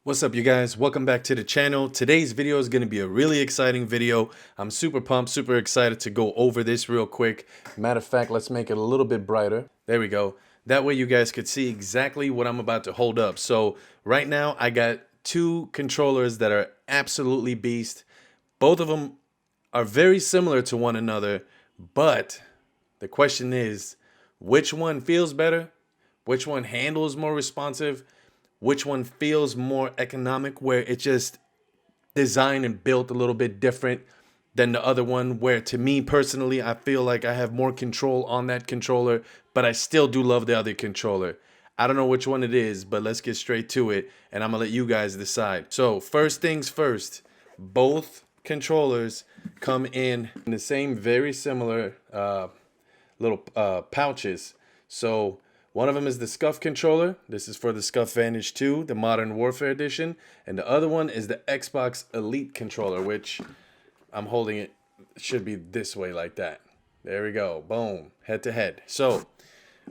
What's up, you guys? Welcome back to the channel. Today's video is going to be a really exciting video. I'm super pumped, super excited to go over this real quick. Matter of fact, let's make it a little bit brighter. There we go. That way you guys could see exactly what I'm about to hold up. So right now I got two controllers that are absolutely beast. Both of them are very similar to one another, but the question is, which one feels better? Which one handles more responsive? Which one feels more economic, where it's just designed and built a little bit different than the other one, where to me personally, I feel like I have more control on that controller, but I still do love the other controller. I don't know which one it is, but let's get straight to it, and I'm gonna let you guys decide. So first things first, both controllers come in the same very similar little pouches. So one of them is the Scuf controller. This is for the Scuf Vangtage 2, the Modern Warfare Edition. And the other one is the Xbox Elite controller, which I'm holding it should be this way like that. There we go. Boom. Head to head. So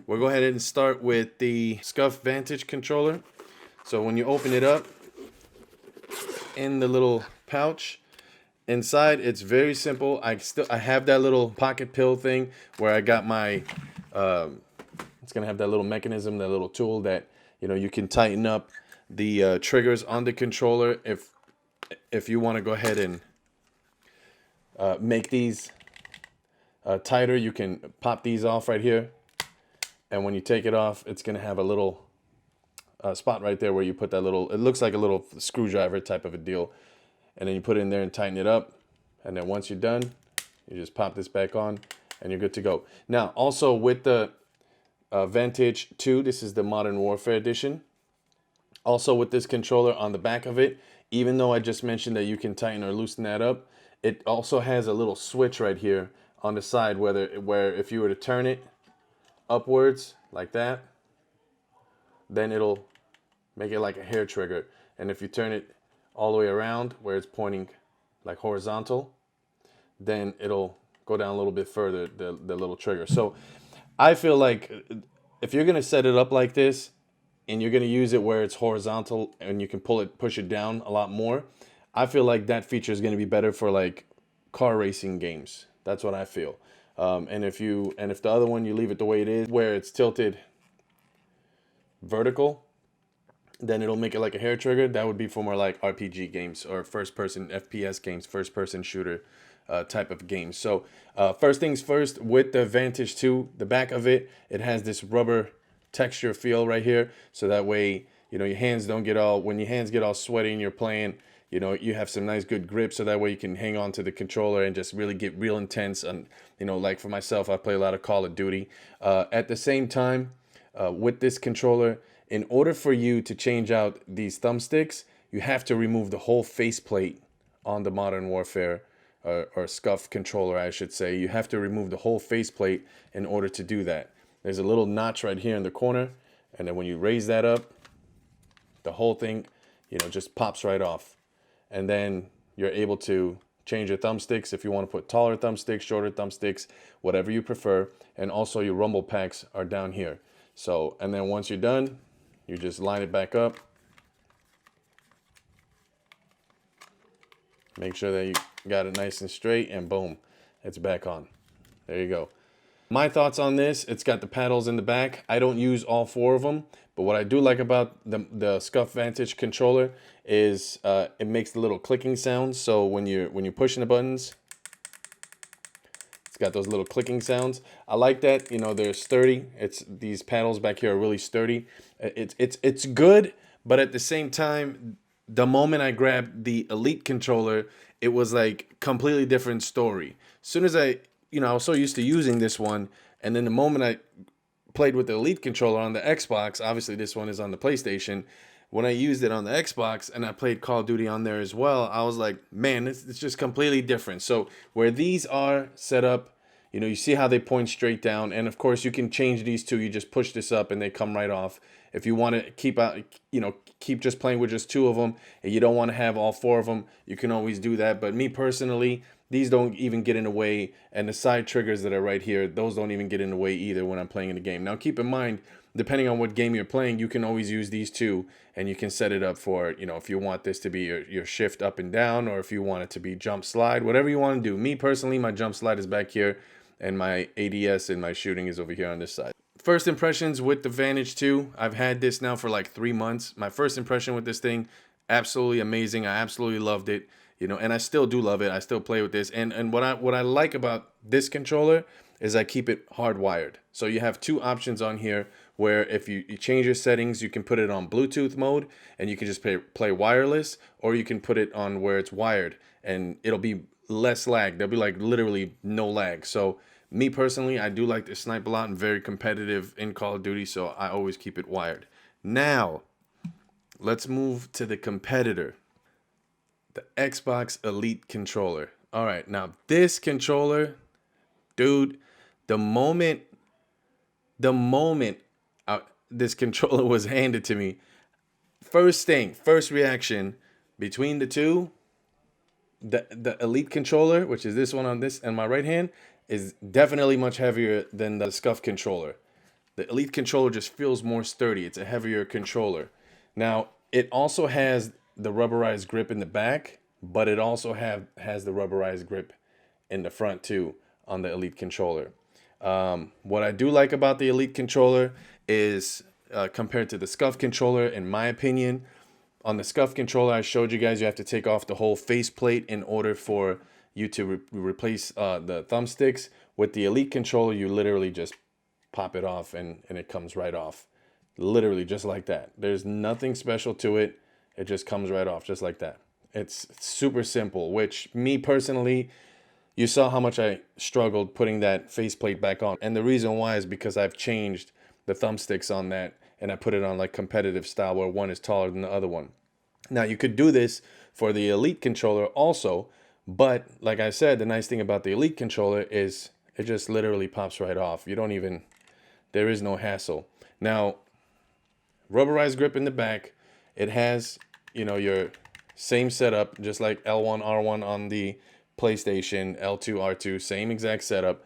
we'll go ahead and start with the Scuf Vangtage controller. So when you open it up, in the little pouch, inside it's very simple. I have that little pocket pill thing where I got my it's gonna have that little mechanism, that little tool that you can tighten up the triggers on the controller if you want to go ahead and make these tighter. You can pop these off right here, and when you take it off, it's gonna have a little spot right there where you put that little, it looks like a little screwdriver type of a deal, and then you put it in there and tighten it up, and then once you're done, you just pop this back on and you're good to go. Now also with the Vangtage 2, this is the Modern Warfare Edition. Also with this controller on the back of it, even though I just mentioned that you can tighten or loosen that up, it also has a little switch right here on the side where if you were to turn it upwards like that, then it'll make it like a hair trigger. And if you turn it all the way around where it's pointing like horizontal, then it'll go down a little bit further, the little trigger. So I feel like if you're gonna set it up like this and you're gonna use it where it's horizontal and you can push it down a lot more, I feel like that feature is gonna be better for like car racing games. That's what I feel. And if the other one, you leave it the way it is, where it's tilted vertical, then it'll make it like a hair trigger. That would be for more like RPG games or first-person FPS games, first-person shooter type of games. So first things first, with the Vangtage 2, the back of it, it has this rubber texture feel right here. So that way, your hands don't get all, when your hands get all sweaty and you're playing, you have some nice good grip. So that way you can hang on to the controller and just really get real intense. And, like for myself, I play a lot of Call of Duty. At the same time, with this controller, in order for you to change out these thumbsticks, you have to remove the whole faceplate on the Modern Warfare or Scuf controller, I should say. You have to remove the whole faceplate in order to do that. There's a little notch right here in the corner, and then when you raise that up, the whole thing, just pops right off. And then you're able to change your thumbsticks if you want to put taller thumbsticks, shorter thumbsticks, whatever you prefer. And also your rumble packs are down here. So, and then once you're done, you just line it back up. Make sure that you got it nice and straight, and boom, it's back on. There you go. My thoughts on this, it's got the paddles in the back. I don't use all four of them, but what I do like about the Scuf Vangtage controller is it makes the little clicking sounds. So when you're pushing the buttons, it's got those little clicking sounds. I like that. They're sturdy. These paddles back here are really sturdy. It's good, but at the same time, the moment I grabbed the Elite controller, it was like completely different story. As soon as I was so used to using this one, and then the moment I played with the Elite controller on the Xbox, obviously this one is on the PlayStation. When I used it on the Xbox and I played Call of Duty on there as well, I was like, man, it's just completely different. So where these are set up, you see how they point straight down, and of course you can change these two. You just push this up and they come right off. If you want to keep just playing with just two of them, and you don't want to have all four of them, you can always do that. But me personally, these don't even get in the way, and the side triggers that are right here, those don't even get in the way either when I'm playing in the game. Now keep in mind, depending on what game you're playing, you can always use these two, and you can set it up for, you know, if you want this to be your shift up and down, or if you want it to be jump slide, whatever you want to do. Me personally, my jump slide is back here, and my ADS and my shooting is over here on this side. First impressions with the Vangtage 2. I've had this now for like 3 months. My first impression with this thing, absolutely amazing. I absolutely loved it. You know, and I still do love it. I still play with this. And what I like about this controller is I keep it hardwired. So you have two options on here where if you change your settings, you can put it on Bluetooth mode and you can just play wireless, or you can put it on where it's wired and it'll be less lag. There'll be like literally no lag. So me personally, I do like to snipe a lot and very competitive in Call of Duty, so I always keep it wired. Now, let's move to the competitor. The Xbox Elite controller. All right, now this controller, dude, the moment this controller was handed to me, first reaction between the two, the Elite controller, which is this one on this and my right hand, is definitely much heavier than the Scuf controller. The Elite controller just feels more sturdy. It's a heavier controller. Now, it also has the rubberized grip in the back, but it also has the rubberized grip in the front too on the Elite controller. What I do like about the Elite controller is compared to the Scuf controller, in my opinion, on the Scuf controller, I showed you guys you have to take off the whole faceplate in order for you to replace the thumbsticks. With the Elite controller, you literally just pop it off and it comes right off. Literally just like that. There's nothing special to it. It just comes right off just like that. It's super simple, which me personally, you saw how much I struggled putting that faceplate back on. And the reason why is because I've changed the thumbsticks on that and I put it on like competitive style where one is taller than the other one. Now you could do this for the Elite controller also, but like I said, the nice thing about the Elite controller is it just literally pops right off. You don't even, there is no hassle. Now, rubberized grip in the back. It has, you know, your same setup, just like L1, R1 on the PlayStation, L2, R2, same exact setup.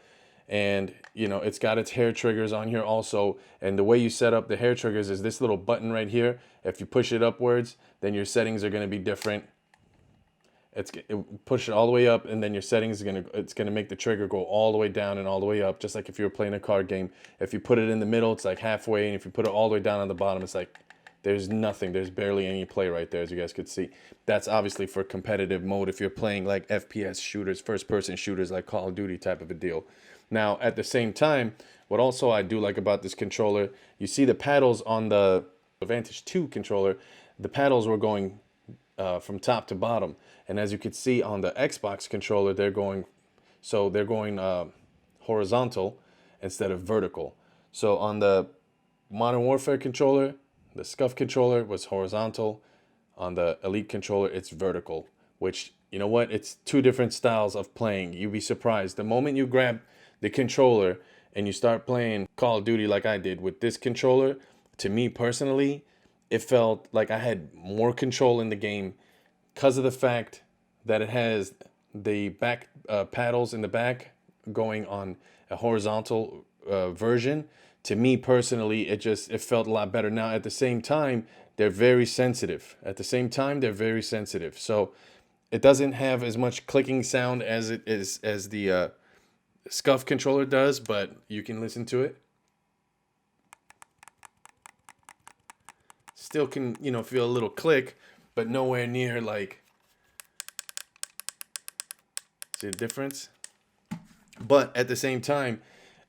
And, you know, it's got its hair triggers on here also. And the way you set up the hair triggers is this little button right here. If you push it upwards, then your settings are going to be different. Push it all the way up, and then your settings it's gonna make the trigger go all the way down and all the way up, just like if you were playing a card game. If you put it in the middle, it's like halfway, and if you put it all the way down on the bottom, it's like there's nothing. There's barely any play right there, as you guys could see. That's obviously for competitive mode if you're playing like FPS shooters, first-person shooters like Call of Duty type of a deal. Now, at the same time, what also I do like about this controller, you see the paddles on the Vangtage 2 controller, the paddles were going from top to bottom. And as you can see on the Xbox controller, they're going horizontal instead of vertical. So on the Modern Warfare controller, the Scuf controller was horizontal. On the Elite controller, it's vertical, which, you know what? It's two different styles of playing. You'd be surprised. The moment you grab the controller and you start playing Call of Duty like I did with this controller, to me personally, it felt like I had more control in the game because of the fact that it has the back paddles in the back going on a horizontal version. To me personally, it felt a lot better. Now, at the same time, they're very sensitive. So it doesn't have as much clicking sound as the Scuf controller does, but you can listen to it. Still can, you know, feel a little click, but nowhere near like, see the difference? But at the same time,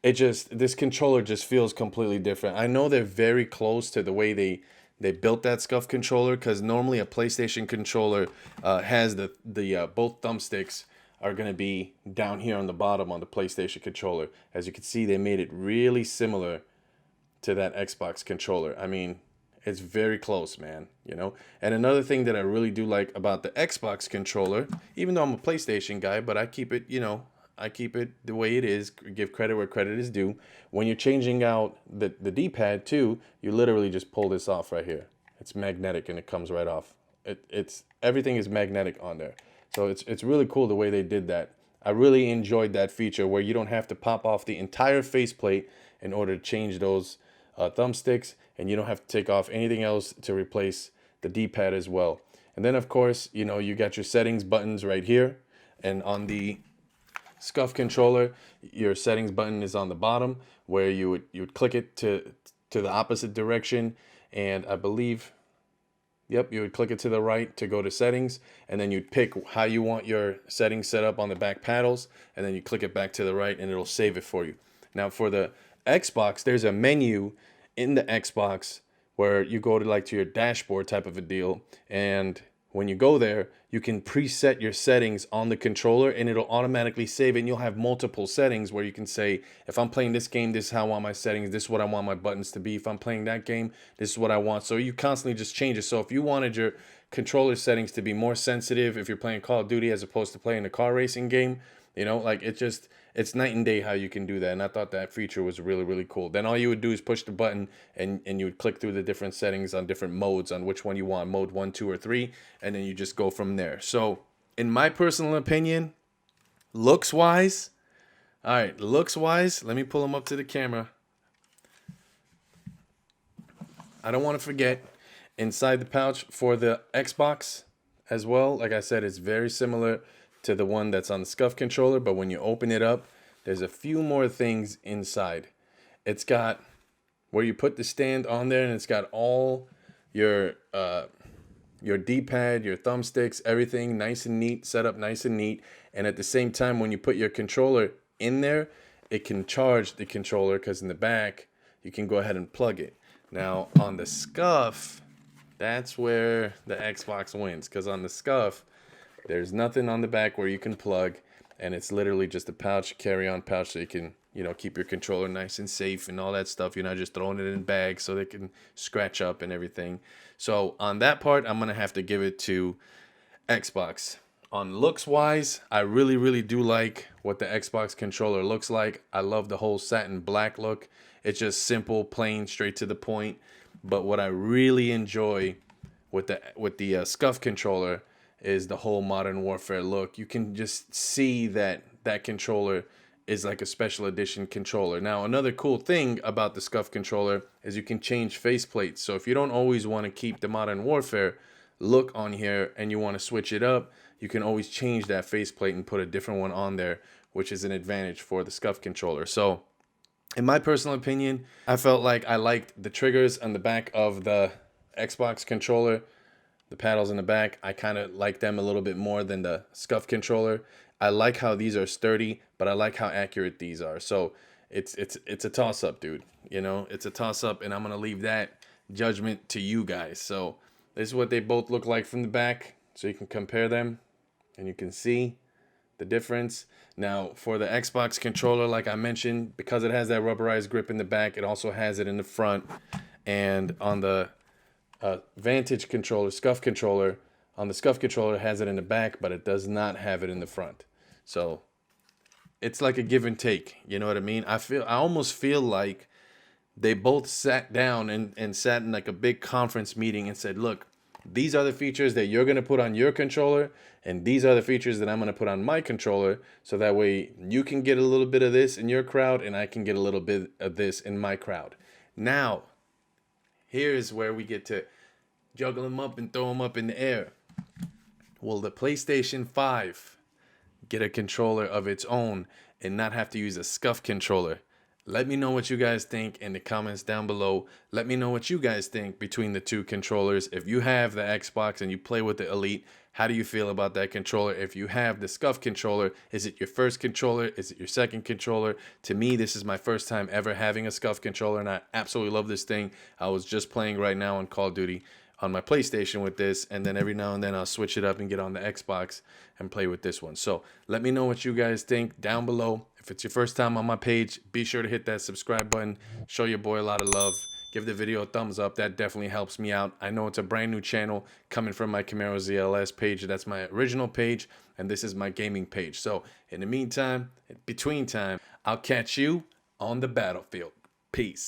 this controller just feels completely different. I know they're very close to the way they built that Scuf controller, because normally a PlayStation controller has the both thumbsticks are going to be down here on the bottom on the PlayStation controller. As you can see, they made it really similar to that Xbox controller. I mean, it's very close, man, you know? And another thing that I really do like about the Xbox controller, even though I'm a PlayStation guy, but I keep it, you know, I keep it the way it is, give credit where credit is due. When you're changing out the D-pad too, you literally just pull this off right here. It's magnetic and it comes right off. It's everything is magnetic on there. So it's really cool the way they did that. I really enjoyed that feature where you don't have to pop off the entire faceplate in order to change those thumbsticks, and you don't have to take off anything else to replace the D-pad as well. And then of course, you know, you got your settings buttons right here, and on the Scuf controller, your settings button is on the bottom, where you would click it to the opposite direction, and I believe, yep, you would click it to the right to go to settings, and then you'd pick how you want your settings set up on the back paddles, and then you click it back to the right and it'll save it for you. Now for the Xbox, there's a menu in the Xbox where you go to your dashboard type of a deal, and when you go there, you can preset your settings on the controller and it'll automatically save it, and you'll have multiple settings where you can say, if I'm playing this game, this is how I want my settings, this is what I want my buttons to be. If I'm playing that game, this is what I want. So you constantly just change it. So if you wanted your controller settings to be more sensitive if you're playing Call of Duty as opposed to playing a car racing game, you know, like it's night and day how you can do that. And I thought that feature was really, really cool. Then all you would do is push the button and you would click through the different settings on different modes on which one you want, mode 1, 2, or 3, and then you just go from there. So in my personal opinion, looks wise, all right, looks wise, let me pull them up to the camera. I don't want to forget, inside the pouch for the Xbox as well, like I said, it's very similar to the one that's on the Scuf controller, but when you open it up, there's a few more things inside. It's got where you put the stand on there, and it's got all your D-pad, your thumbsticks, everything nice and neat, set up nice and neat. And at the same time, when you put your controller in there, it can charge the controller, because in the back, you can go ahead and plug it. Now, on the Scuf, that's where the Xbox wins, because on the Scuf, there's nothing on the back where you can plug, and it's literally just a pouch, carry-on pouch, so you can, you know, keep your controller nice and safe and all that stuff. You're not just throwing it in bags so they can scratch up and everything. So on that part, I'm going to have to give it to Xbox. On looks-wise, I really, really do like what the Xbox controller looks like. I love the whole satin black look. It's just simple, plain, straight to the point. But what I really enjoy with the Scuf controller is the whole Modern Warfare look. You can just see that that controller is like a special edition controller. Now, another cool thing about the Scuf controller is you can change faceplates. So if you don't always want to keep the Modern Warfare look on here and you want to switch it up, you can always change that faceplate and put a different one on there, which is an advantage for the Scuf controller. So in my personal opinion, I felt like I liked the triggers on the back of the Xbox controller. The paddles in the back, I kind of like them a little bit more than the Scuf controller. I like how these are sturdy, but I like how accurate these are. So it's a toss-up, dude. You know, it's a toss-up, and I'm going to leave that judgment to you guys. So this is what they both look like from the back, so you can compare them, and you can see the difference. Now, for the Xbox controller, like I mentioned, because it has that rubberized grip in the back, it also has it in the front. And on the Vangtage controller, Scuf controller, on the Scuf controller, it has it in the back, but it does not have it in the front. So it's like a give and take. You know what I mean? I almost feel like they both sat down and sat in like a big conference meeting and said, look, these are the features that you're going to put on your controller, and these are the features that I'm going to put on my controller, so that way you can get a little bit of this in your crowd, and I can get a little bit of this in my crowd. Now, here's where we get to juggle them up and throw them up in the air. Will the PlayStation 5 get a controller of its own and not have to use a Scuf controller? Let me know what you guys think in the comments down below. Let me know what you guys think between the two controllers. If you have the Xbox and you play with the Elite, how do you feel about that controller? If you have the Scuf controller, is it your first controller? Is it your second controller? To me, this is my first time ever having a Scuf controller, and I absolutely love this thing. I was just playing right now on Call of Duty on my PlayStation with this, and then every now and then I'll switch it up and get on the Xbox and play with this one. So let me know what you guys think down below. If it's your first time on my page, be sure to hit that subscribe button. Show your boy a lot of love. Give the video a thumbs up. That definitely helps me out. I know it's a brand new channel coming from my Camaro ZLS page. That's my original page, and this is my gaming page. So in the meantime, between time, I'll catch you on the battlefield. Peace.